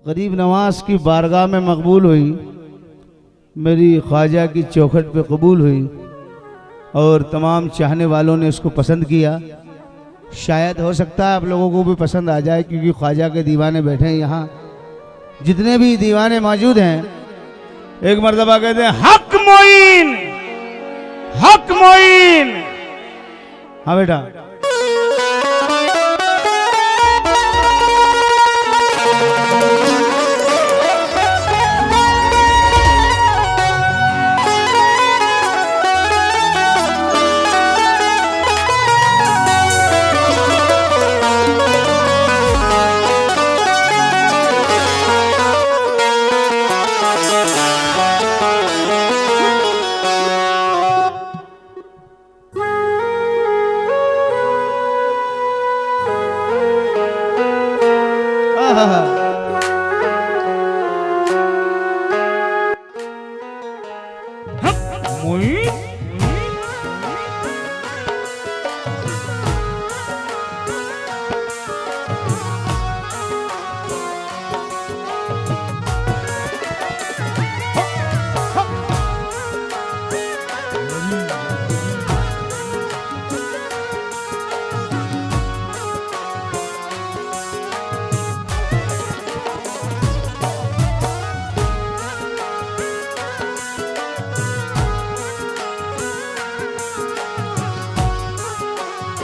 गरीब नवाज की बारगाह में मकबूल हुई, मेरी ख्वाजा की चौखट पे कबूल हुई और तमाम चाहने वालों ने उसको पसंद किया। शायद हो सकता है आप लोगों को भी पसंद आ जाए, क्योंकि ख्वाजा के दीवाने बैठे हैं यहाँ। जितने भी दीवाने मौजूद हैं एक मर्तबा कहते हैं हक मोइन, हक मोइन। हाँ बेटा,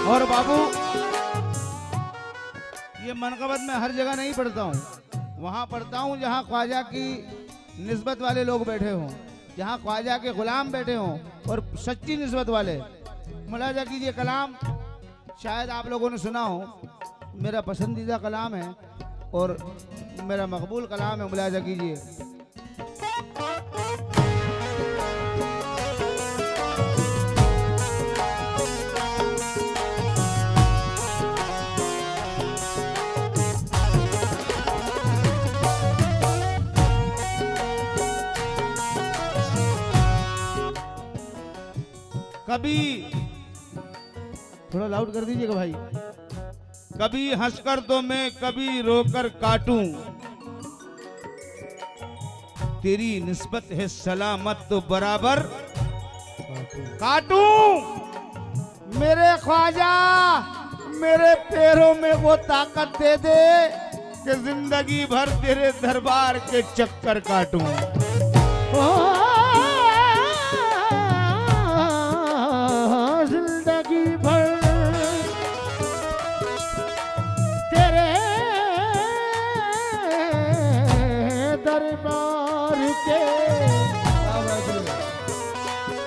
और बाबू ये मनकबत में हर जगह नहीं पढ़ता हूँ, वहाँ पढ़ता हूँ जहाँ ख्वाजा की निस्बत वाले लोग बैठे हों, जहाँ ख्वाजा के गुलाम बैठे हों और सच्ची निस्बत वाले। मुलाजा कीजिए कलाम, शायद आप लोगों ने सुना हो, मेरा पसंदीदा कलाम है और मेरा मकबूल कलाम है। मुलाजा कीजिए। कभी थोड़ा लाउड कर दीजिएगा भाई। कभी हंसकर तो मैं कभी रोकर काटूं, तेरी निस्बत है सलामत तो बराबर काटूं। मेरे ख्वाजा मेरे पैरों में वो ताकत दे दे कि जिंदगी भर तेरे दरबार के चक्कर काटूं।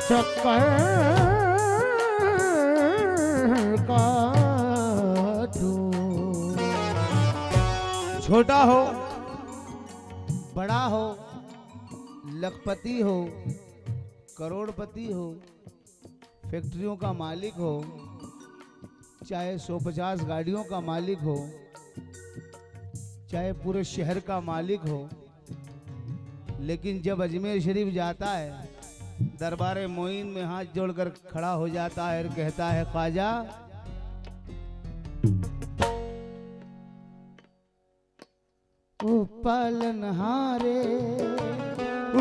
चक्कर काटूं। छोटा हो बड़ा हो, लखपति हो करोड़पति हो, फैक्ट्रियों का मालिक हो, चाहे 150 गाड़ियों का मालिक हो, चाहे पूरे शहर का मालिक हो, लेकिन जब अजमेर शरीफ जाता है दरबारे मोइन में हाथ जोड़कर खड़ा हो जाता है और कहता है ख्वाजा ओ पालनहारे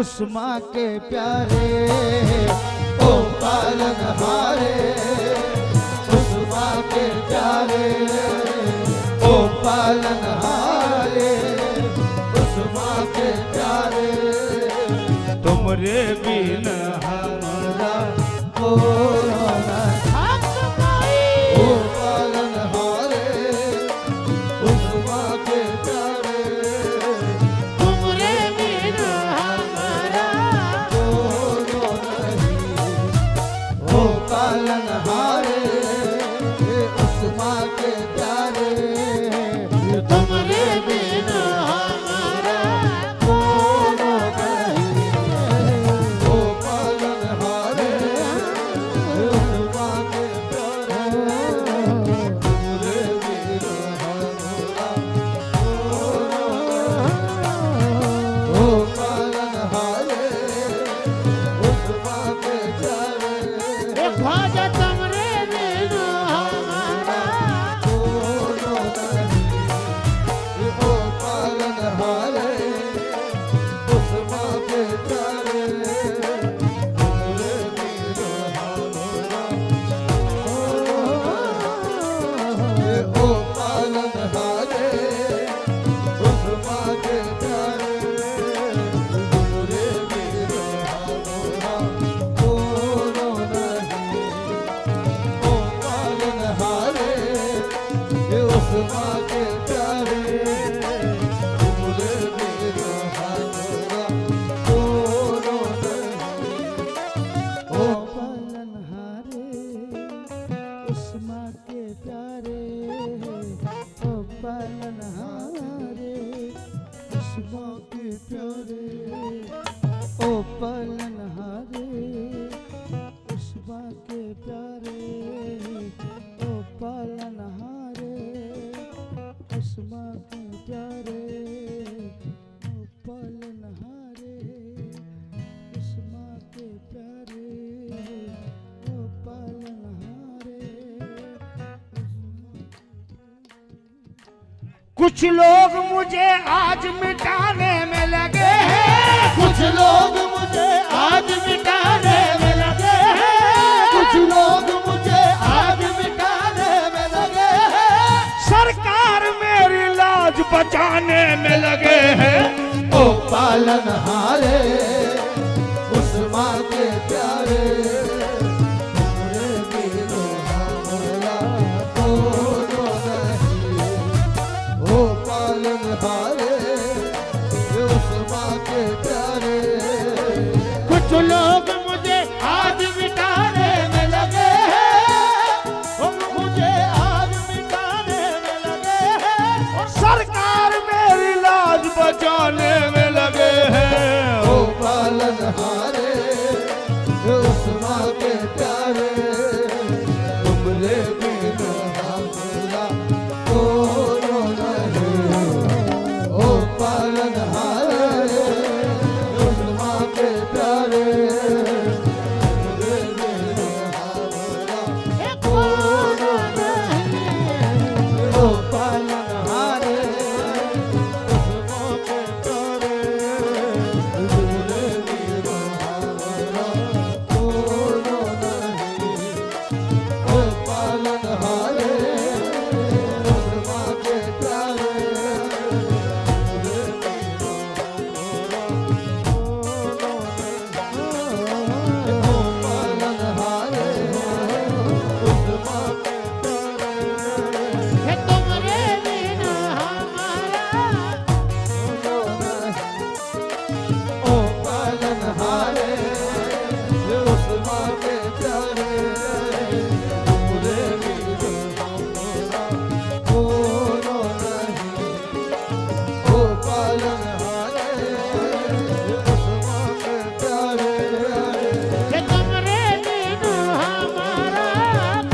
उस माँ के प्यारे, ओ पालनहारे उस माँ के प्यारे, ओ पालनहारे उस माँ के प्यारे। तुमरे बिन हमारा कोरोना ओ पालनहारे उस माँ के प्यारे, तुमरे बिन हमारा कोरोना ओ पालनहारे उस माँ के प्यारे, तुमरे बिन माँ के प्यारे ओ पालनहारे, उस माँ के प्यारे ओ पालनहारे, उस माँ के प्यारे ओ पालनहारे, उस माँ के प्यारे ओ पालनहारे। कुछ लोग मुझे आज मिटाने में लगे हैं, कुछ लोग मुझे आज मिटाने में लगे हैं, कुछ लोग मुझे आज मिटाने में लगे हैं। सरकार मेरी लाज बचाने में लगे हैं। ओ पालनहारे उस माँ के प्यारे, तुमरे बिनु हमारा कोनो नहीं। ओ पालनहारे उस माँ के प्यारे। कुछ लोग मुझे आज मिटाने में लगे हैं, मुझे आज मिटाने में लगे हैं। सरकार मेरी लाज बचाने में लगे हैं। ओ पालनहारे उस माँ के प्यारे, तुमरे बिनु हमारा कोनो नहीं। ओ पालनहारे उस माँ के प्यारे, तुमरे बिनु हमारा कोनो नहीं। ओ पालनहारे उस माँ के प्यारे, तुमरे बिनु हमारा कोनो नहीं। ओ पालनहारे उस माँ के प्यारे, तुमरे बिनु हमारा कोनो नहीं। ओ पालनहारे उस माँ के प्यारे, तुमरे बिना हमारा ओ पालनहारे उस माँ के प्यारे, तुमरे बिनु हमारा कोनो नहीं। ओ पालनहारे उस माँ के प्यारे, तुमरे बिना हमारा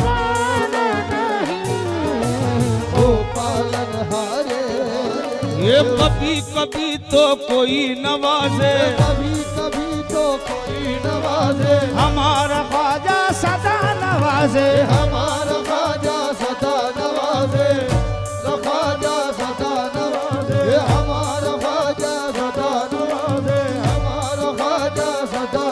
कौन नहीं। ओ पालनहारे ये कभी कभी तो कोई नवाजे, कभी कभी तो कोई नवाजे। हमारा ख्वाजा सदा नवाजे। हमारा ख्वाजा सदा नवाजे, ख्वाजा सदा नवाजे। हमारा ख्वाजा सदा नवाजे, हमारा ख्वाजा सदा।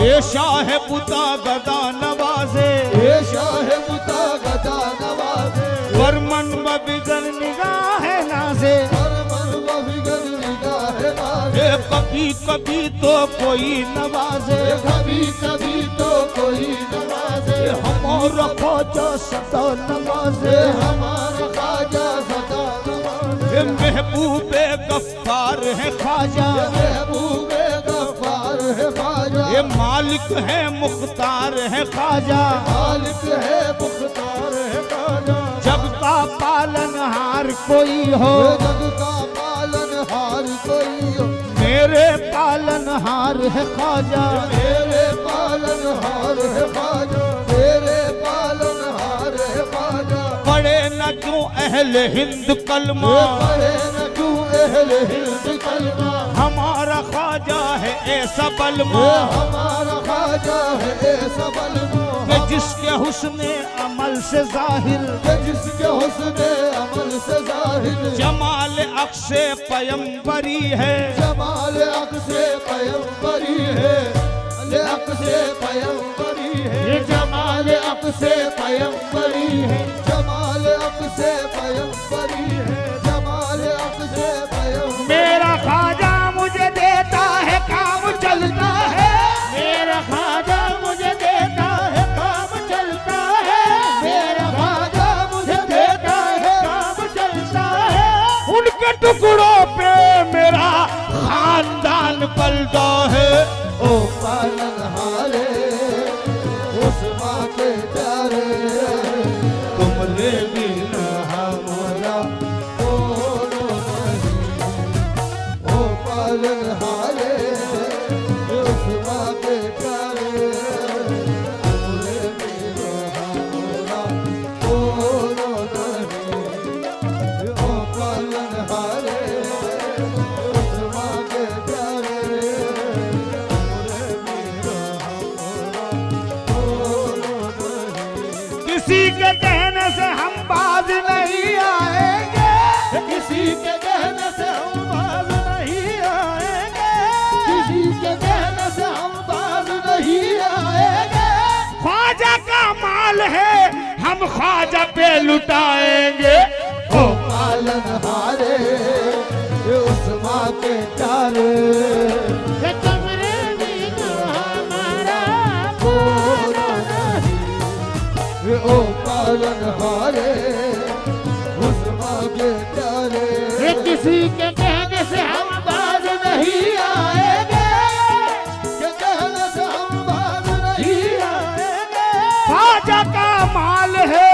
ये शाह बुता गदा नवाजे, ये शाह बुता गदा नवाजे। बरमन बिगन निगाह नाजे। हर मन बिगन निगाह नाजे। ये कभी कभी तो कोई नवाजे, कभी कभी तो कोई नवाजे। हमारा ख्वाजा सदा नवाजे। हमारा ख्वाजा सदा नवाजे। ये महबूबे गफ्फार है ख्वाजा, महबूबे गफ्फार है ख्वाजा। ये मालिक है मुख्तार है ख्वाजा। मालिक है मुख्तार है ख्वाजा। जग का पालनहार कोई हो, जग का पालनहार कोई हो, मेरे पालनहार है ख्वाजा। मेरे पालनहार है ख्वाजा। मेरे पालनहार है ख्वाजा। पढ़े न क्यों अहले हिंद कलमा, पढ़े न क्यों अहले हिंद कलमा। हमारा ख्वाजा है ऐसा बलमा हमारा ख्वाजा है ऐसा बलमा, कि जिसके हुस्ने अमल से जाहिर, जिसके हुस्ने अमल से जाहिर। जमाल अक्से पयंबरी है। जमाल अक्से पयंबरी है, अक्से पयंबरी है। ये जमाल अक्से पयंबरी है, जमाल अक्से पयंबरी है। जमाल अक्से पयंबरी। मेरा ख्वाजा मुझे देता है काम चलता है। मेरा ख्वाजा मुझे देता है काम चलता है। मेरा ख्वाजा मुझे देता है काम चलता है। उनके टुकड़ों पे मेरा खानदान पलता है। ओ पालनहारे उस माँ के प्यारे, तुमरे बिना हमारा कोनो नहीं। हम ख्वाजा पे लुटाएंगे। ओ पालनहारे उस माँ के प्यारे, ये कमरे में तो हमारा कोई नहीं। ओ पालनहारे उस माँ के प्यारे, ये किसी के कहने से हम बाज नहीं आएंगे, के कहने से हम बाज नहीं आएंगे। ख्वाजा का माल है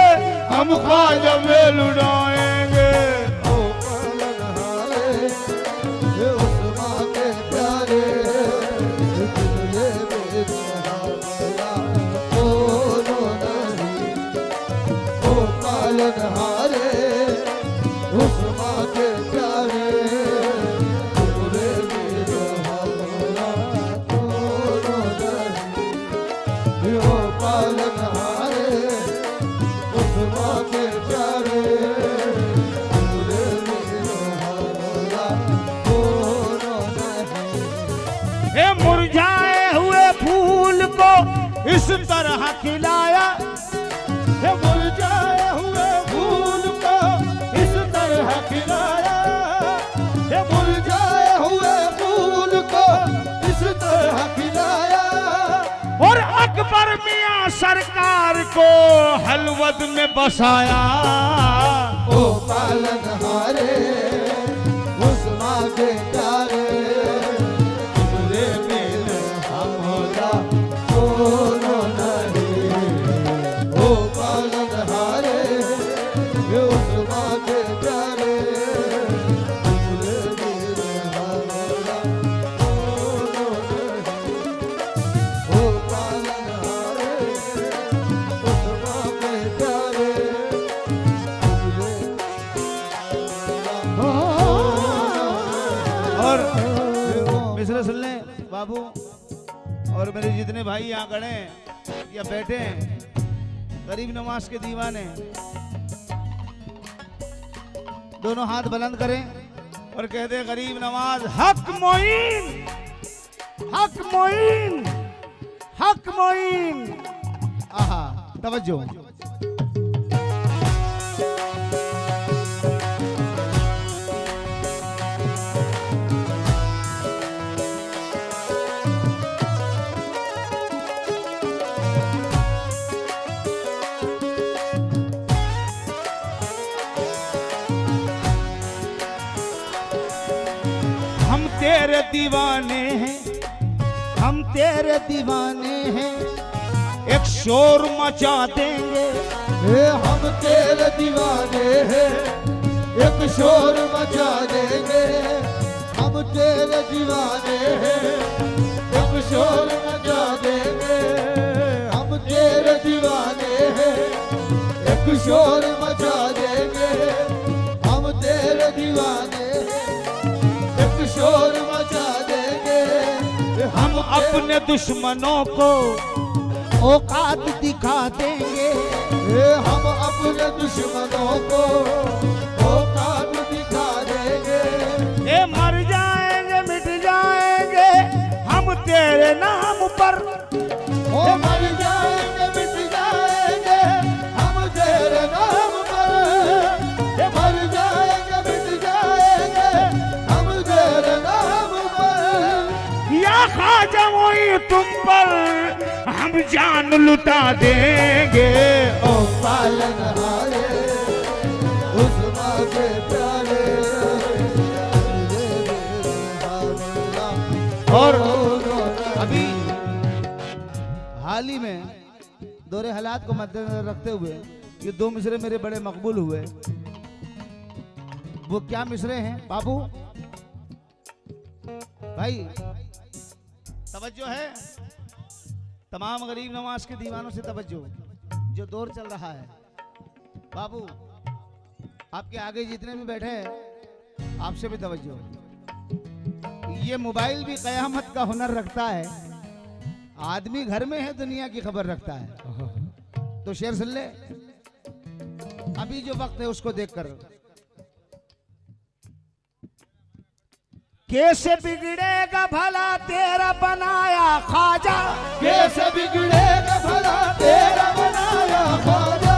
हम ख्वाजा में लुटाएंगे। ओ पालनहारे उस माँ के प्यारे, तुझे मेरे हारा कोनो नहीं। ओ पालनहारे उस माँ के प्यारे, तुझे मेरे हारा कोनो नहीं। ओ पालनहारे उस माँ के प्यारे, तुझे मेरे हारा कोनो नहीं। हे मुरझाए हुए फूल को इस तरह खिलाया, हे मुरझाए हुए फूल को इस तरह खिलाया, ये मुरझाए हुए फूल को इस तरह खिलाया। और अकबर मियां सरकार को हलवद में बसाया। ओ पालनहारे उस माँ के प्यारे, तुझे मेरे हमरा कोनो नहीं। ओ पालनहारे उस माँ के प्यारे, तुझे मेरे हमरा कोनो नहीं। ओ पालनहारे उस माँ के प्यारे, और मिसरे सुन लें बाबू, और मेरे जितने भाई यहाँ खड़े हैं या बैठे हैं, गरीब नवाज के दीवाने, दोनों हाथ बुलंद करें और कहते हैं गरीब नवाज हक मोइन, हक मोइन, हक मोइन। आहा, तवज्जो। हम तेरे दीवाने हैं, हम तेरे दीवाने हैं, एक शोर मचा देंगे। हे हम तेरे दीवाने हैं, एक शोर मचा देंगे। हम तेरे दीवाने हैं, एक शोर मचा देंगे। हम तेरे दीवाने हैं, एक शोर मचा देंगे। हम तेरे दीवाने हैं, एक शोर मचा देंगे। हम अपने दुश्मनों को औकात दिखा देंगे। हम अपने दुश्मनों को औकात दिखा देंगे। ये मर जाएंगे मिट जाएंगे हम तेरे नाम पर। ओ मर जाएंगे मिट जाएंगे हम तेरे नाम पर। ये मर जाएंगे मिट जाएंगे हम तेरे नाम पर। या ख्वाजा मोई तुम पर हम जान लुटा देंगे। ओ पालनहारे उस माँ के प्यारे, और अभी हाल ही में दौरे हालात को मद्देनजर रखते हुए ये दो मिसरे मेरे बड़े मकबूल हुए। वो क्या मिसरे हैं बाबू भाई? तवज्जो है, तमाम गरीब नवाज के दीवानों से तवज्जो, जो दौर चल रहा है। बाबू आपके आगे जितने भी बैठे हैं आपसे भी तवज्जो। ये मोबाइल भी कयामत का हुनर रखता है। आदमी घर में है दुनिया की खबर रखता है। तो शेर सुन ले, अभी जो वक्त है उसको देखकर। कैसे बिगड़ेगा भला तेरा बनाया ख्वाजा, कैसे बिगड़ेगा भला तेरा बनाया ख्वाजा।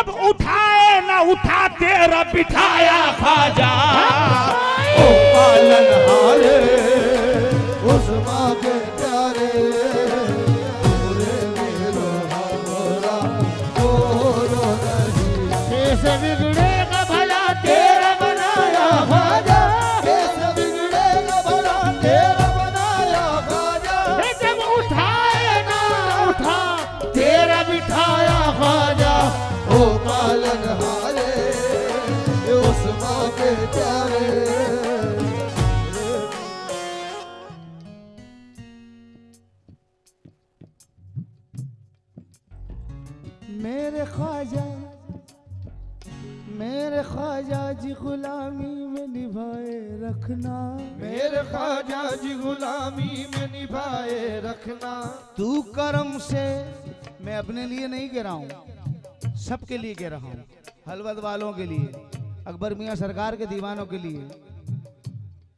जब उठाए ना उठा तेरा बिठाया ख्वाजा। ओ पालन हारे उस माँ के प्यारे तुमरे मेरो हमरा बोलो नहीं। कैसे बिगड़ेगा भला तेरा बनाया ख्वाजा। कैसे बिगड़ेगा भला तेरा बनाया ख्वाजा। जब उठाए ना उठा तेरा बिठाया ख्वाजा। ओ पालन हारे उस माँ के प्यारे। मेरे ख्वाजा जी गुलामी में निभाए रखना। मेरे ख्वाजा जी गुलामी में निभाए रखना। तू करम से, मैं अपने लिए नहीं कह रहा हूँ, सबके लिए कह रहा हूँ, हलवद वालों के लिए, अकबर मियाँ सरकार के दीवानों के लिए।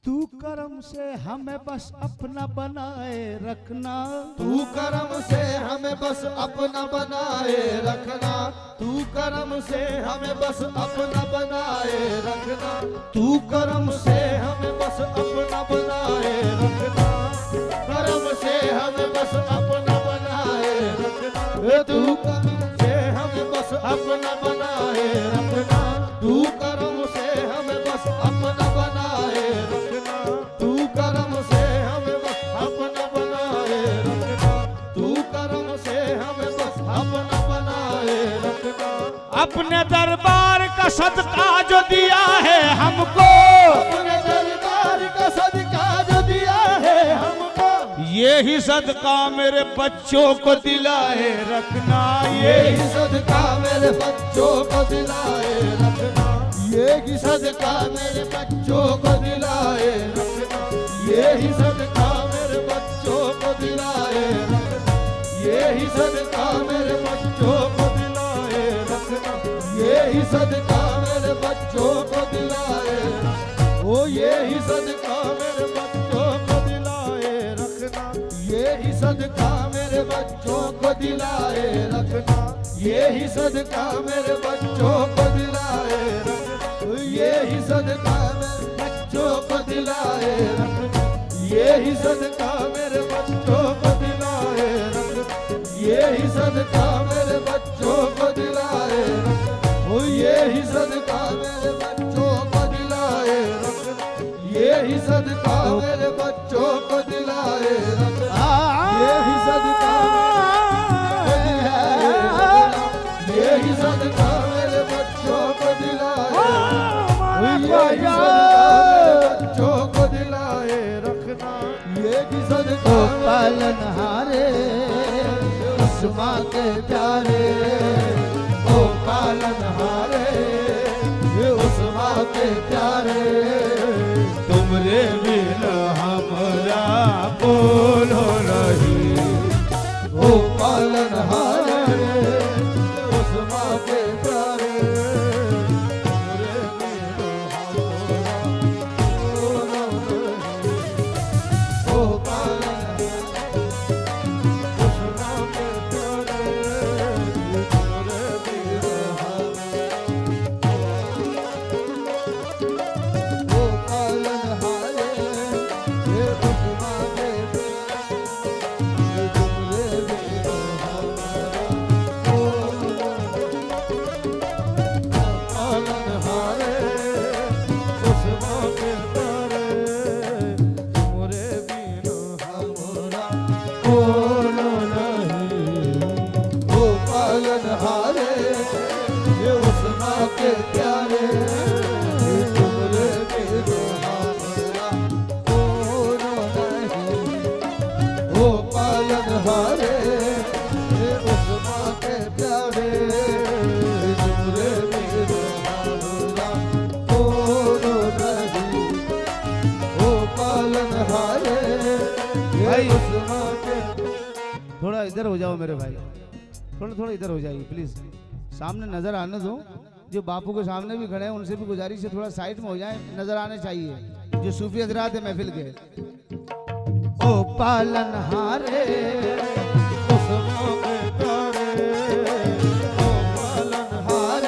तू करम से हमें बस अपना बनाए रखना। तू करम से हमें बस अपना बनाए रखना। तू करम से हमें बस अपना बनाए रखना। तू करम से हमें बस अपना बनाए रखना। करम से हमें बस अपना बनाए रखना। तू करम से हमें बस अपना बनाए रखना। तू करम से हमें बस अपना बनाए रखना। तू करम से हमें बस अपना बनाए रखना। तू करम से हमें बस अपना बनाए रखना। अपने दरबार का सदका जो दिया है हमको। अपने दरबार का सदका जो दिया है हमको। ये ही सदका मेरे बच्चों को दिलाए रखना। ये ही सदका मेरे बच्चों को दिलाए रखना। ये ही सदका मेरे बच्चों को दिलाए रखना। ये ही सदका मेरे बच्चों को दिलाए रखना। ये ही सदका मेरे बच्चों को दिलाए रखना। ये ही सदका मेरे बच्चों को दिलाए रखना। ओ ये ही सदका मेरे बच्चों को दिलाए रखना। ये ही सदका मेरे बच्चों को दिलाए रखना। ये ही सदका मेरे बच्चों को दिलाए रखना। ये ही सदका मेरे बच्चों को दिलाए रखना। ये ही सदका मेरे बच्चों को दिलाए रखना। ये ही सदका मेरे बच्चों को दिलाए रखना। ओ ये ही सदका मेरे बच्चों को दिलाए रखना। ये ही सदका मेरे बच्चों को दिलाए रखना। ये ही सदका ये ही सदका मेरे बच्चों को दिलाए। ये ही सदका मेरे बच्चों को दिलाए रखना। ये ही सदका पालन हारे उस माँ के प्यारे। ओ पालन हारे ये उस माँ के प्यारे। तुमरे बिन हमरा बोलो नहीं। ओ पालन हारे उस माँ के प्यारे। तुमरे बिन हमरा बोलो नहीं। ओ पालन उस माँ के प्यारे। तुमरे बिन ओ पालन हारे ये उस माँ के प्यारे। तुमरे बिन हमरा पालन हारे उस माँ के प्यारे। तुमरे बिन हमरा बोलो नहीं। ओ पालन हारे ये उस माँ के प्यारे। तुमरे बिन हमरा बोलो नहीं। ओ पालन हारे ये उस माँ के प्यारे। तुमरे बिन हमरा बोलो नहीं। ओ पालन हारे ये उस माँ के। थोड़ा इधर हो जाओ मेरे भाई, थोड़ा इधर हो जाइए प्लीज, सामने नजर आने दो। जो बापू के सामने भी खड़े हैं उनसे भी गुजारिश है थोड़ा साइड में हो जाए, नजर आने चाहिए जो सूफी हजरात है महफिल के। ओ पालन हारे उस माँ के प्यारे। ओ पालन हारे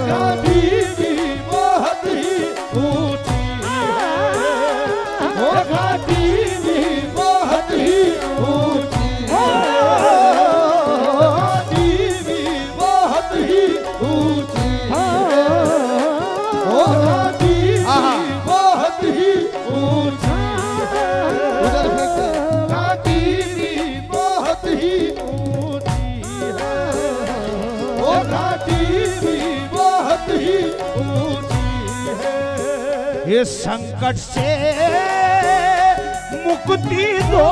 घाटी भी बहुत ही ऊंची है, वो घाटी भी बहुत ही ऊंची है, घाटी भी बहुत ही ऊंची है, वो घाटी भी बहुत ही ऊंची है, उधर घाटी भी बहुत ही ऊंची है, वो घाटी भी बहुत ही ऊंची है। ये संकट से मुक्ति दो,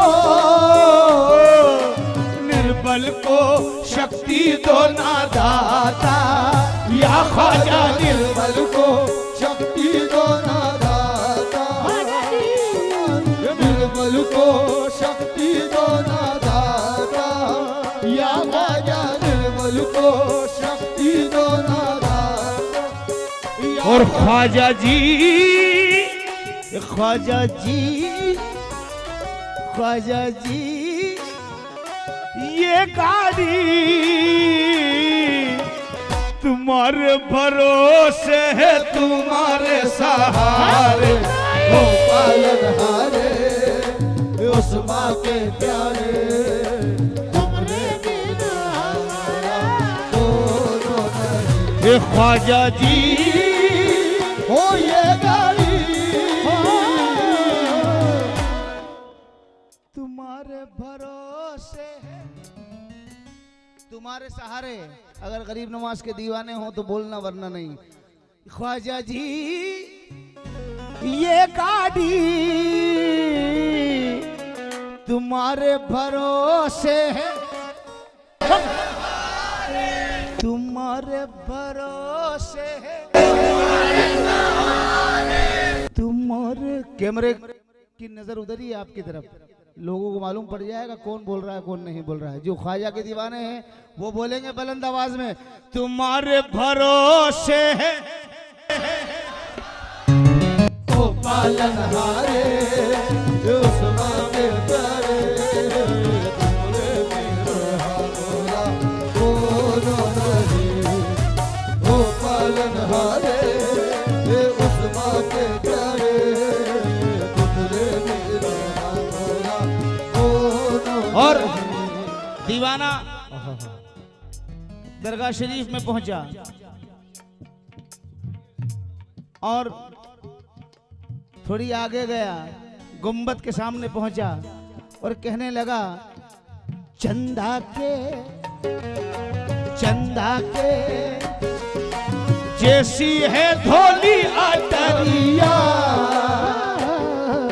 निर्बल को शक्ति दो ना दाता, या ख्वाजा निर्बल को शक्ति दो ना दाता, निर्बल को शक्ति दो ना दाता, या ख्वाजा निर्बल को शक्ति दो ना दाता। और ख्वाजा जी, ख्वाजा जी, ख्वाजा जी, ये गाड़ी तुम्हारे भरोसे है, तुम्हारे सहारे, ओ पालनहारे उस माँ के प्यारे, तुमरे बिना हमारा दोनों नहीं। ये ख्वाजा जी, हो ये गाड़ी तुम्हारे भरोसे है, तुम्हारे सहारे। अगर गरीब नवाज के दीवाने हो तो बोलना, वरना नहीं। ख्वाजा जी ये गाड़ी तुम्हारे भरोसे है, तुम्हारे भरोसे है, तुम्हारे। कैमरे की नजर उधर ही है आपकी तरफ, लोगों को मालूम पड़ जाएगा कौन बोल रहा है कौन नहीं बोल रहा है। जो ख्वाजा के दीवाने हैं वो बोलेंगे बुलंद आवाज में, तुम्हारे भरोसे है, ओ पालनहारे उस माँ के प्यारे, तुमरे बिना हमारा दोनों नहीं। ओ पालनहारे उस माँ के प्यारे, तुमरे बिना हमारा दोनों और नहीं। दीवाना दरगाह शरीफ में पहुंचा और थोड़ी आगे गया, गुम्बद के सामने पहुंचा और कहने लगा, चंदा के जैसी है धोली अटरिया,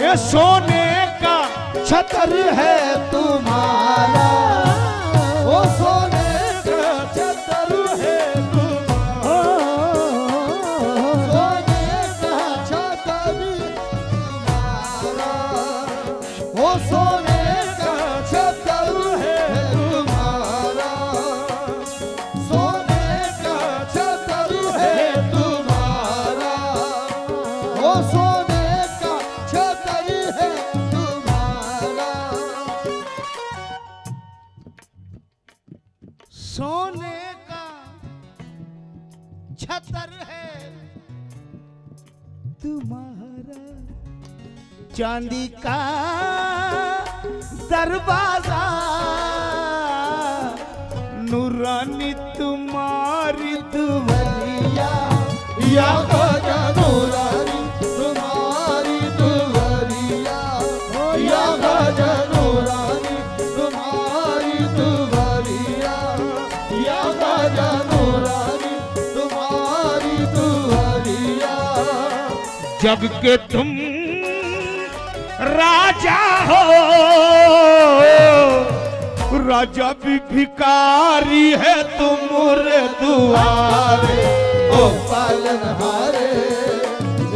ये सोने का छतर है तुम्हारा, वो सोने का छतर है तुम्हारा, सोने का छतर तुम्हारा, वो सोने का छतर है तुम्हारा, सोने का छतर है तुम्हारा, वो सोने का छतर है तुम्हारा। सोने का छतर है तुम्हारा, चांदी का दरवाजा, नूरानी तुम्हारी दुवलिया, या ख्वाजा नूरानी तुम्हारी दुवलिया, या ख्वाजा नूरानी तुम्हारी दुवलिया, या ख्वाजा नूरानी तुम्हारी दुवलिया। जग के तुम राजा हो, राजा भी भिखारी है तुम्हारे दुआरे। ओ पालनहारे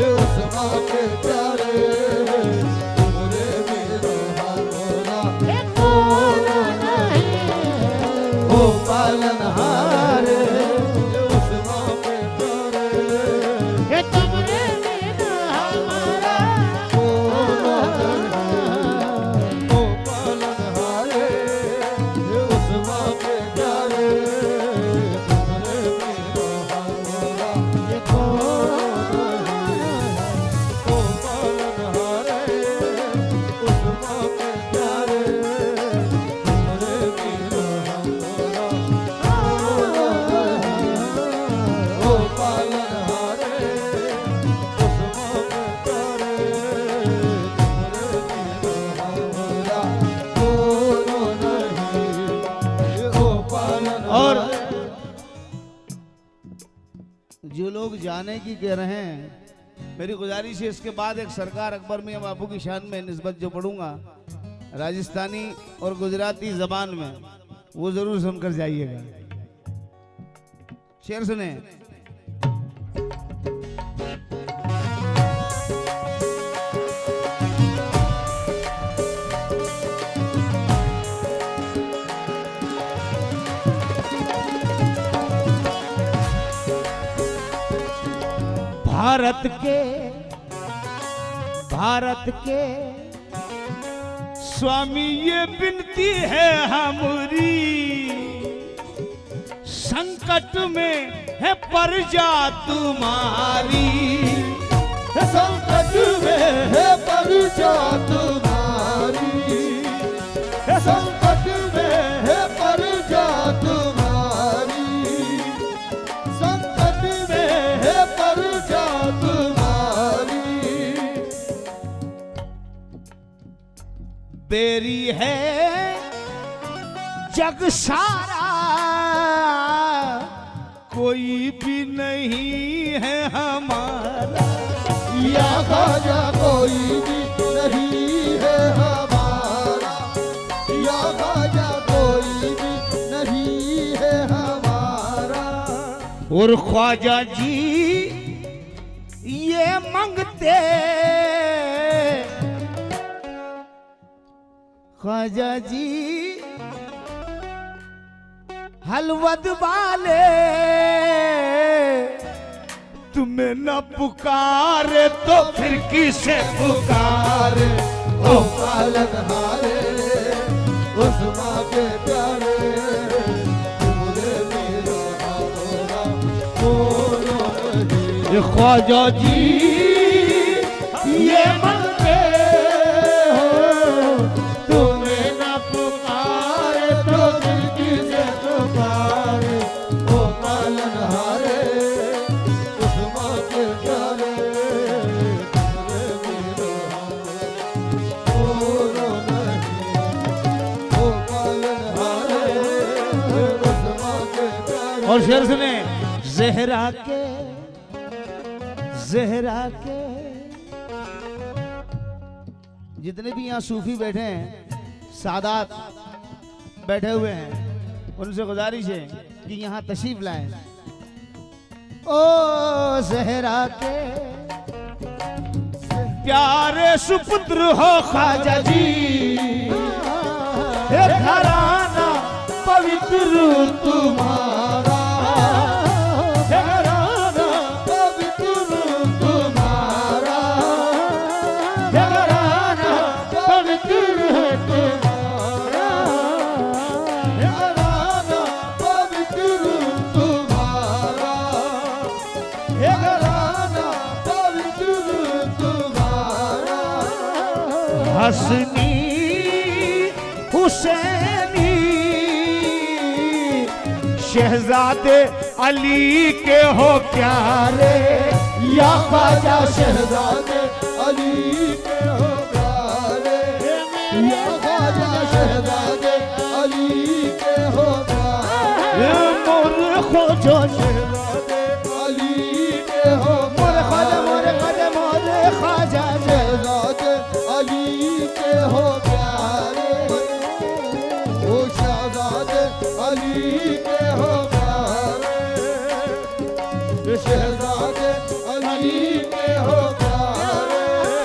उस माँ के प्यारे, तुमरे बिना हमारा दोनों नहीं। ओ पालनहारे उस माँ के प्यारे, तुमरे बिना हमारा दोनों नहीं। ओ पालनहारे उस माँ के प्यारे, तुमरे बिना हमारा लोग जाने की कह रहे हैं, मेरी गुजारिश है इसके बाद एक सरकार अकबर मियां बापू की शान में निस्बत जो पढ़ूंगा राजस्थानी और गुजराती जबान में, वो जरूर सुनकर जाइएगा। शेर सुने। भारत के स्वामी ये विनती है हमारी, संकट में है प्रजा तुम्हारी, संकट में है प्रजा तुम्हारी, संकट में है प्रजा तुम्हारी, संकट में है प्रजा तुम्हारी। बेरी है जग सारा, कोई भी नहीं है हमारा, या ख्वाजा कोई भी नहीं है हमारा, या ख्वाजा कोई भी नहीं है हमारा। और ख्वाजा जी ये मांगते, ख्वाजा जी हलवद वाले तुम्हें न पुकारे तो फिर किसे पुकारे। ओ पालनहारे उस माँ के प्यारे, तुमने मेरा हाथों बोलो नहीं। ये ख्वाजा जी ये मांगते हो, तुम्हें न पुकारे तो फिर किसे पुकारे। ओ पालनहारे उस माँ के प्यारे, तुमने मेरा बोलो नहीं। ओ पालनहारे उस माँ के प्यारे। और शेर सुने। ज़हरा के जितने भी यहाँ सूफी बैठे हैं, सादात बैठे हुए हैं, उनसे गुजारिश है कि यहाँ तशरीफ लाएं। ओ ज़हरा के प्यारे सुपुत्र हो ख्वाजा जी, हे घराना पवित्र तुम्हारा, हे घराना पवित्र तुम्हारा, हे घराना पवित्र है तुम्हारा, हे घराना पवित्र तुम्हारा, हे घराना पवित्र तुम्हारा। हसनी हुसैनी शहजादे अली के हो प्यारे, या ख्वाजा शहजादे अली के हो प्यारे, या ख्वाजा शहजादे अली के हो प्यारे। मोर खोजो शहजादे अली के हो मोर ख्वाजा, मोर ख्वाजा, मोर ख्वाजा शहजादे अली के हो प्यारे, ओ शहजादे अली के हो प्यारे, शहजादे अली के हो प्यारे,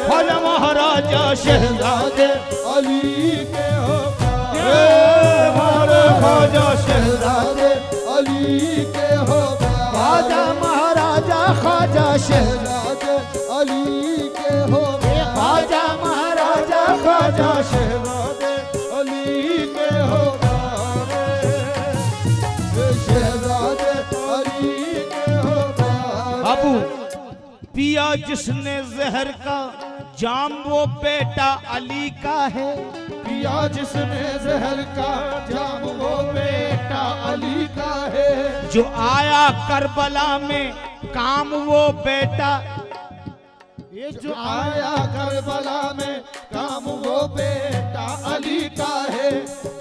ख्वाजा महाराजा शहजादे अली के हो प्यारे, हमारे ख्वाजा शहजादे अली के हो ख्वाजा प्यारे, महाराजा ख्वाजा शहजादे अली के हो ख्वाजा महाराजा ख्वाजा शहजादे अली के हो प्यारे, शहजादे अली के हो प्यारे। बाबू पिया जिसने जहर का जाम वो बेटा अली का है, पिया जिसने जहर का जाम वो बेटा अली का है, जो आया करबला में काम वो बेटा, ये जो आया करबला में काम वो बेटा अली का है,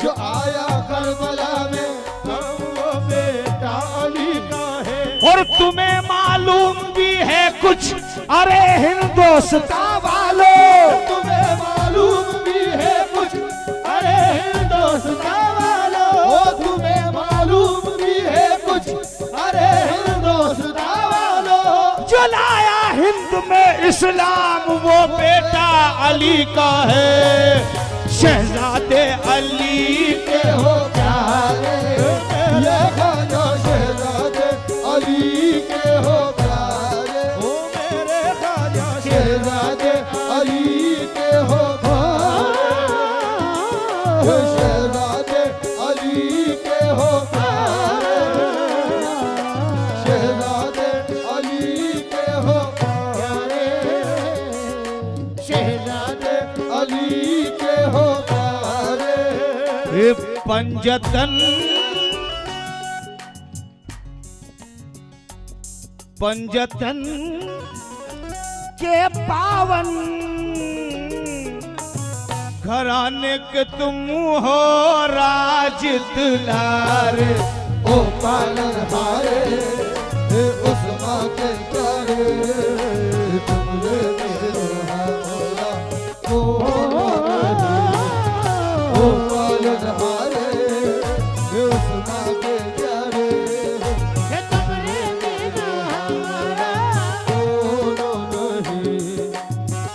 जो आया करबला में काम वो बेटा अली का है। और तुम्हें मालूम भी है कुछ, अरे हिंदुस्तान वालों, तुम्हें मालूम भी है कुछ, अरे हिंदुस्तान वालों, ओ तुम्हें मालूम भी है कुछ, अरे हिंदुस्तान वालों। जो लाया हिंद में इस्लाम वो बेटा अली का है, शहजादे अली के हो प्यारे, ये ख्वाजा शहजादे अली के हो प्यारे, ओ मेरे ख्वाजा शहजादे अली के हो प्यारे, शहजादे अली के हो प्यारे, शहजादे अली के हो प्यारे, शहजादे अली के हो प्यारे। ये पंजतन पंजतन के पावन घराने के तुम हो राज दुलारे, ओ पालन हारे उस्मा के प्यारे, तुमरे मेरो हौला को ओ पालन हारे उस्मा के प्यारे, कोनो नहीं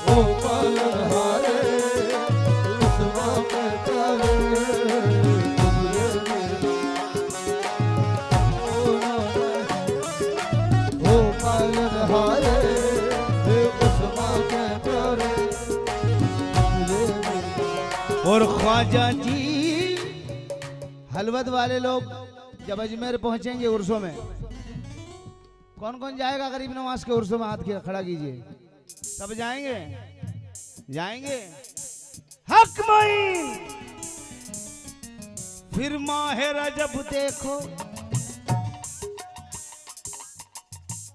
ओ पालन हारे उस्मा के प्यारे, तुमरे मेरो ओ पालन हारे उस्मा के प्यारे, तुमरे मेरो। और ख्वाजा जी हलवत वाले लोग जब अजमेर पहुंचेंगे उर्सों में, कौन कौन जाएगा गरीब नवाज के उर्सों में? हाथ खड़ा कीजिए। सब जाएंगे? जाएंगे। हक मोइन फिर माह रजब देखो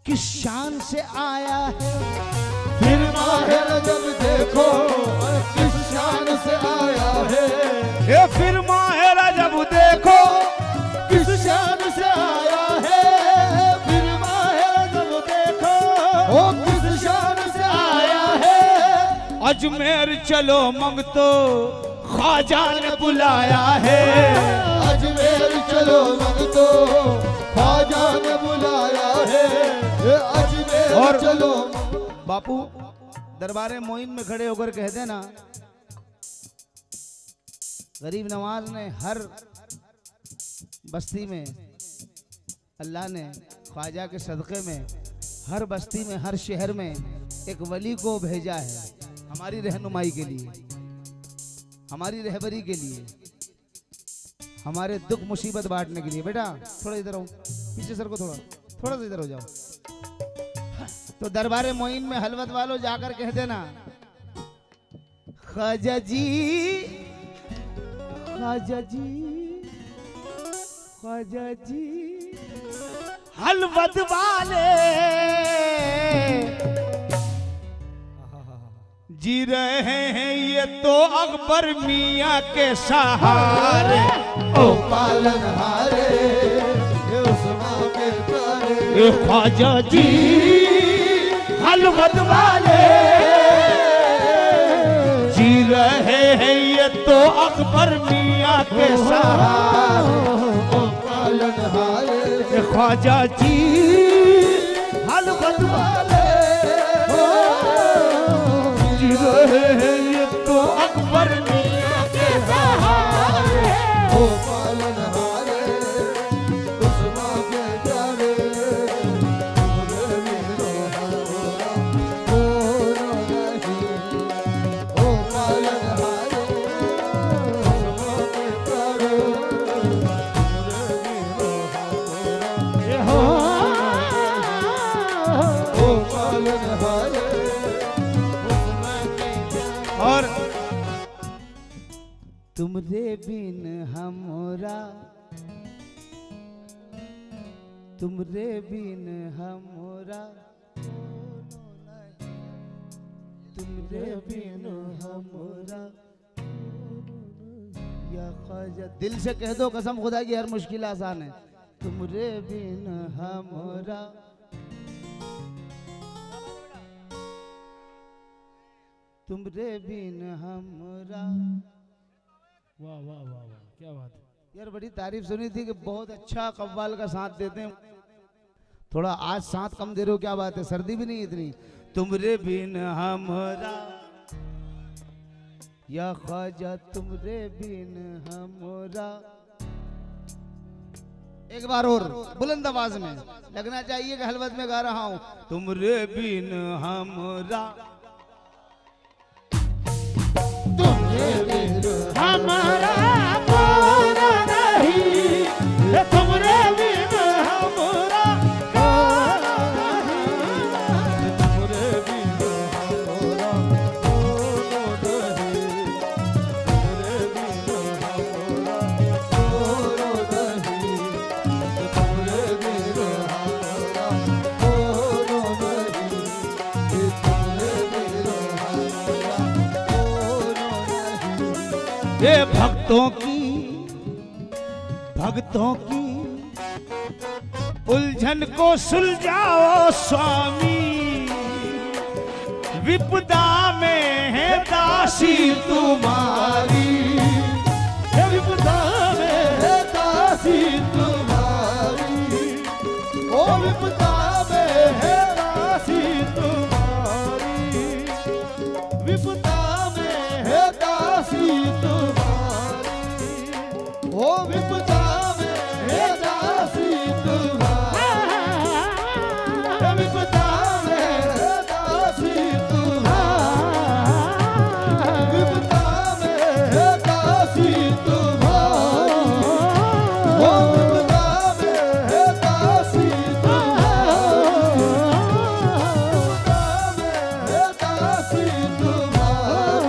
किस शान से आया है, फिर माह रजब देखो किस शान से आया है, ये फिर माह रजब देखो किस शान से आया है, फिर माह रजब देखो ओ किस शान से आया है, अजमेर चलो मंगतो ख्वाजा ने बुलाया है, अजमेर चलो मंगतो ख्वाजा ने बुलाया है, अजमेर और चलो। बापू दरबारे मोइन में खड़े होकर कहते ना, गरीब नवाज ने हर बस्ती में, अल्लाह ने ख्वाजा के सदक़े में हर बस्ती में, हर शहर में एक वली को भेजा है हमारी रहनुमाई के लिए, हमारी रहबरी के लिए, हमारे दुख मुसीबत बांटने के लिए। बेटा थोड़ा इधर आओ, पीछे सर को थोड़ा सा इधर हो जाओ। तो दरबारे मोइन में हलवत वालों जाकर कह देना, ख्वाजा जी, ख्वाजा जी, ख्वाजा जी, हलवत वाले जी रहे हैं ये तो अकबर मियाँ के सहारे, ओ पालन हारे उस्मा के प्यारे, ये ख्वाजा जी हलवत वाले जी रहे हैं ये तो अकबर मियाँ के सहारे, ओ पालन हारे ये ख्वाजा जी हलवत वाले जी रहे हैं ये तो अकबर मियाँ के सहारे, ओ पालन हारे उस्मा के प्यारे, तुमरे मेरो हौला कोनो नहीं, ओ पालन हारे उस्मा के प्यारे, तुमरे मेरो हौला ओ पालन हारे उस्मा के प्यारे। और तुमरे बिन हमरा, तुमरे बिन हमरा, तुमरे बिन हमरा, या ख्वाजा। दिल से कह दो कसम खुदा की, हर मुश्किल आसान है। तुमरे बिन हमरा तुमरे बिन हमरा। वाह वाह वाह वाह, क्या बात है। यार बड़ी तारीफ सुनी थी कि बहुत अच्छा कव्वाल का साथ देते हैं। थोड़ा आज साथ कम दे रहे हो, क्या बात है, सर्दी भी नहीं इतनी। तुमरे बिन हमरा या ख्वाजा तुमरे बिन हमरा। एक बार और बुलंद आवाज में लगना चाहिए कि हलवत में गा रहा हूं। तुमरे बिन हमरा, तुमरे बिन हमारा कौन नहीं, तुमरे बिन हमारा कौन नहीं, तुमरे बिन हमरा कौन नहीं, तुमरे बिन हमरा कौन नहीं, तुमरे बिन हमरा कौन नहीं, तुमरे बिन हमरा कौन नहीं। ये भक्तों की उलझन को सुलझाओ स्वामी, विपदा में है दासी तुम्हारी। विपदा में है दासी तुम्हारी, ओ विपदा में है दासी तुम्हारी, विपदा में है दासी तुम्हारी, ओ विपदा में है दासी तुम्हारी, विपदा में है दासी तुम्हारी, विपदा में है दासी तुम्हारी, ओ विपदा में है दासी तुम्हारी, विपदा में है दासी तुम्हारी,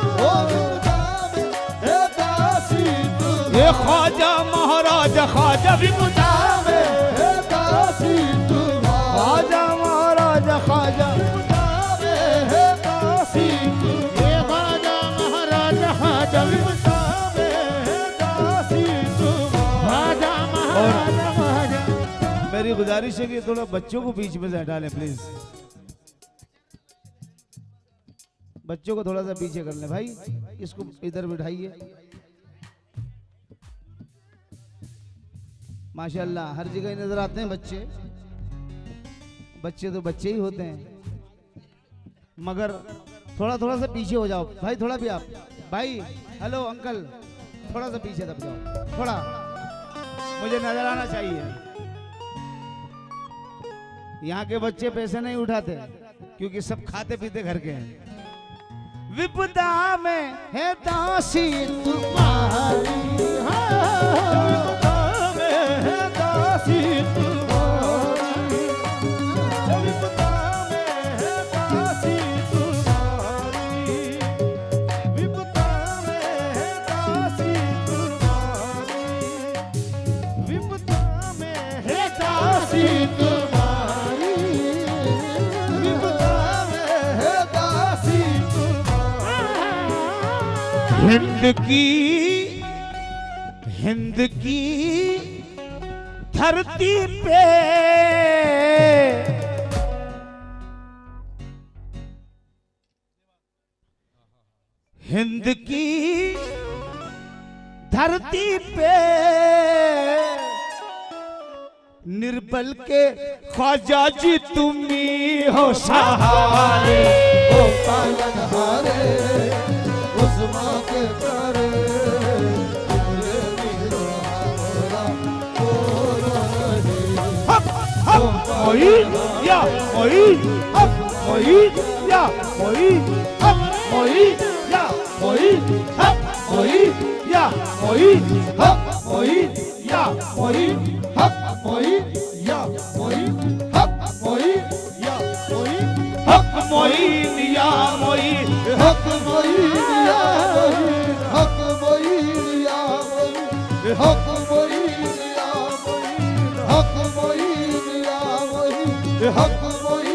ओ विपदा में है दासी तुम्हारी। ये ख्वाजा महाराजा ख्वाजा विपदा में है दासी तुम्हारी, ख्वाजा महाराजा ख्वाजा विपदा में है दासी तुम्हारी, ये ख्वाजा महाराजा ख्वाजा विपदा में है दासी तुम्हारी। ख्वाजा महाराजा ख्वाजा। मेरी गुजारिश है कि थोड़ा बच्चों को बीच में से हटा लें प्लीज। बच्चों को थोड़ा सा पीछे कर लें भाई, इसको इधर बिठाइए। माशाल्लाह हर जगह ही नजर आते हैं बच्चे। बच्चे तो बच्चे ही होते हैं, मगर थोड़ा थोड़ा सा पीछे हो जाओ भाई, थोड़ा भी आप भाई। हेलो अंकल, थोड़ा सा पीछे दब जाओ, थोड़ा मुझे नजर आना चाहिए। यहाँ के बच्चे पैसे नहीं उठाते क्योंकि सब खाते पीते घर के हैं। विपदा में है दासी तुम्हारी, विपदा में है दासी तुम्हारी, विपदा में है दासी तुम्हारी, विपदा में है दासी तुम्हारी, विपदा में है दासी तुम्हारी, विपदा में है दासी तुम्हारी। हिंद की धरती पे हिंद की धरती पे निर्बल के ख्वाजा जी तुम ही हो सहारे। ओ पालनहारे उस माँ के प्यारे, तुमरे बिन हमरा कौन नहीं। मोई या मोई मोई या मोई मोई या मोई मोई या मोई मोई या मोई हक मोई या मोई हक मोई या मोई हक मोई या मोई हक मोई या मोई हक मोई या मोई हक मोई या मोई हक मोई या मोई हक मोई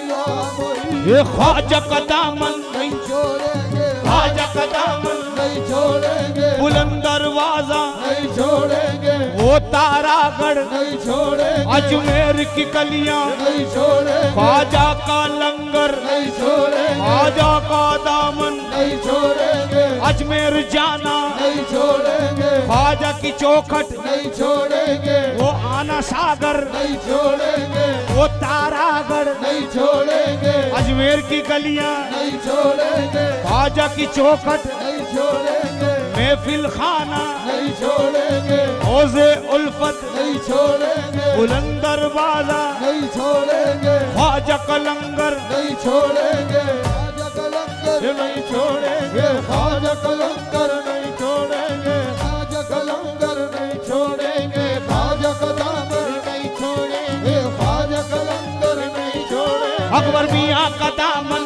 या मोई। ये ख्वाजा का दामन नहीं छोड़ेंगे, ख्वाजा का दामन नहीं छोड़ेंगे, बुलंद दरवाजा नहीं छोड़ेंगे, वो तारागढ़ नहीं छोड़ेंगे, अजमेर की कलियां नहीं छोड़ेंगे, ख्वाजा का लंगर नहीं छोड़ेंगे, ख्वाजा का दामन नहीं छोड़ेंगे, अजमेर जाना नहीं छोड़ेंगे, ख्वाजा की चौखट नहीं छोड़ेंगे, वो आना सागर नहीं छोड़ेंगे, वो तारागढ़ नहीं छोड़ेंगे, अजमेर की गलियां नहीं छोड़ेंगे, ख्वाजा की चौखट नहीं छोड़ेंगे, महफिल खाना नहीं छोड़ेंगे, हौजे उल्फत नहीं छोड़ेंगे, बुलंदर बाजा नहीं छोड़ेंगे, ख्वाजा का लंगर नहीं छोड़ेंगे, ख्वाजा का लंगर नहीं छोड़ेंगे ख्वाजा का लंगर नहीं छोड़ेंगे, ख्वाजा का लंगर नहीं छोड़ेंगे, ख्वाजा का दामन नहीं छोड़ेंगे, ख्वाजा का लंगर नहीं छोड़ेंगे, अकबर मियाँ का दामन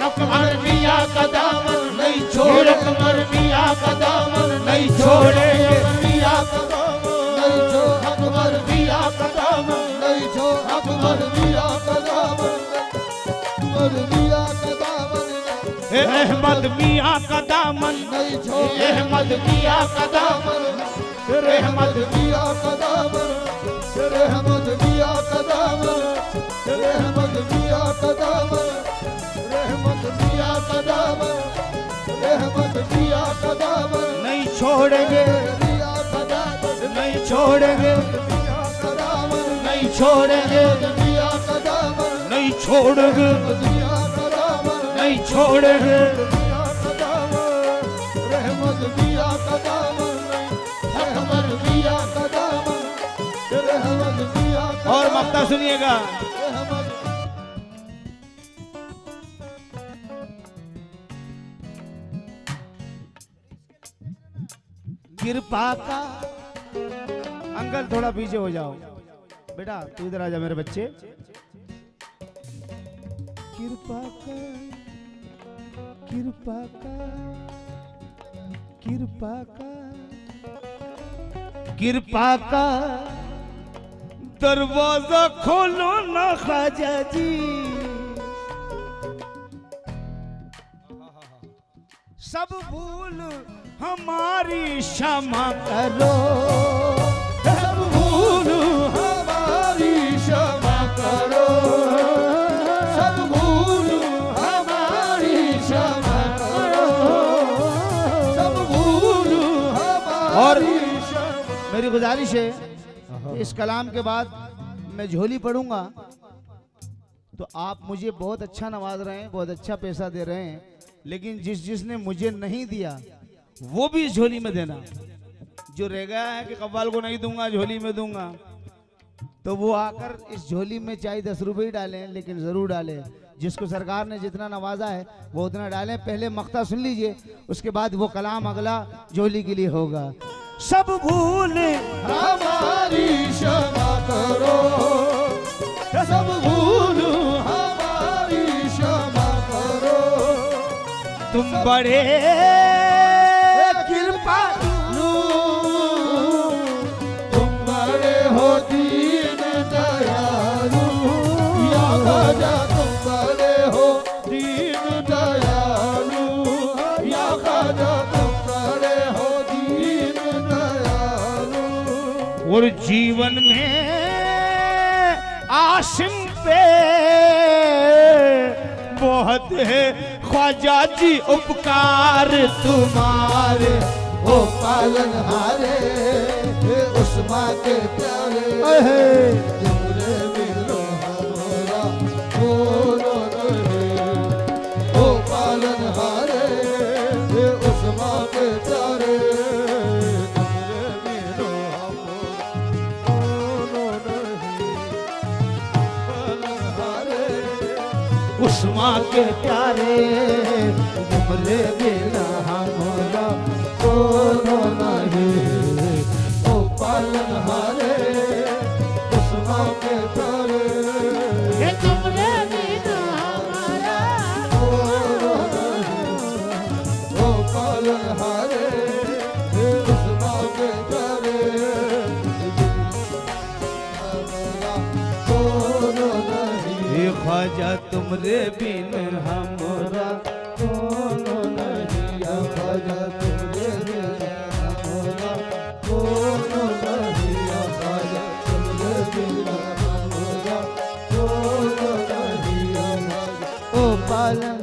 अकबर मियाँ का दामन नहीं छोड़ अकबर मियाँ का दामन नहीं छोड़ेंगे मियाँ का दामन नहीं छोड़, अकबर मियाँ का दामन नहीं छोड़, अकबर मियाँ का दामन, अकबर मियाँ का दामन अहमद मियाँ का दामन नहीं छोड़, अहमद मियाँ का दामन रहमत मियाँ का दामन, रहमत मियाँ का दामन, रहमत मियाँ का दामन, रहमत मियाँ का दामन, रहमत मियाँ का दामन नहीं छोड़ेंगे मियाँ का दामन, नहीं छोड़ेंगे मियाँ का दामन, नहीं छोड़ेंगे मियाँ का दामन, नहीं छोड़ेंगे मियाँ का दामन, नहीं छोड़ेंगे मियाँ का दामन, रहमत मियाँ का दामन, रहमत मियाँ का दामन, रहमत मियाँ का और मक्ता सुनिएगा रहमत कृपा का अंकल थोड़ा पीछे हो जाओ बेटा, तू इधर आ जा मेरे बच्चे। कृपा का कृपा का कृपा का कृपा का दरवाजा खोलो ना ख्वाजा जी, सब भूल हमारी क्षमा करो, सब भूल हमारी क्षमा करो, सब भूल हमारी क्षमा करो, सब भूल और हमारी क्षमा। मेरी गुजारिश है इस कलाम के बाद मैं झोली पढ़ूंगा तो आप मुझे बहुत अच्छा नवाज रहे हैं, बहुत अच्छा पैसा दे रहे हैं, लेकिन जिसने मुझे नहीं दिया वो भी इस झोली में देना। जो रह गया है कि कव्वाल को नहीं दूंगा झोली में दूंगा, तो वो आकर इस झोली में चाहे 10 रुपए ही डालें, लेकिन जरूर डालें। जिसको सरकार ने जितना नवाजा है वो उतना डालें। पहले मक्ता सुन लीजिए, उसके बाद वो कलाम अगला झोली के लिए होगा। सब भूल हमारी क्षमा करो, सब भूल हमारी क्षमा करो, तुम बड़े कृपालु, तुम बड़े हो दीन दयालु, या ख्वाजा तुम बड़े हो दीन दयालु, या ख्वाजा तुम बड़े हो दीन दयालु। और जीवन में आसिम पे बहुत है ख्वाजा जी उपकार तुम्हारे ओ पालनहारे, उस्मा के प्यारे, तुमरे मिलो हमारा कोनो नहीं, ओ पालनहारे उस्मा के प्यारे, तुमरे मिलो हमारा कोनो नहीं, पालनहारे उस्मा के प्यारे, तुमरे बिना हमारा कोनो नहीं, ओ पालनहारे उस्मा के प्यारे, तुमरे बिना हमारा कोनो नहीं, ओ पालनहारे उस्मा के प्यारे, हमारा कोनो नहीं, हे ख्वाजा तुमरे बिन हमरा कोनो नहीं, या ख्वाजा तुमरे बिना हमारा कोनो नहीं, या ख्वाजा तुमरे बिना हमारा कोनो नहीं, आलम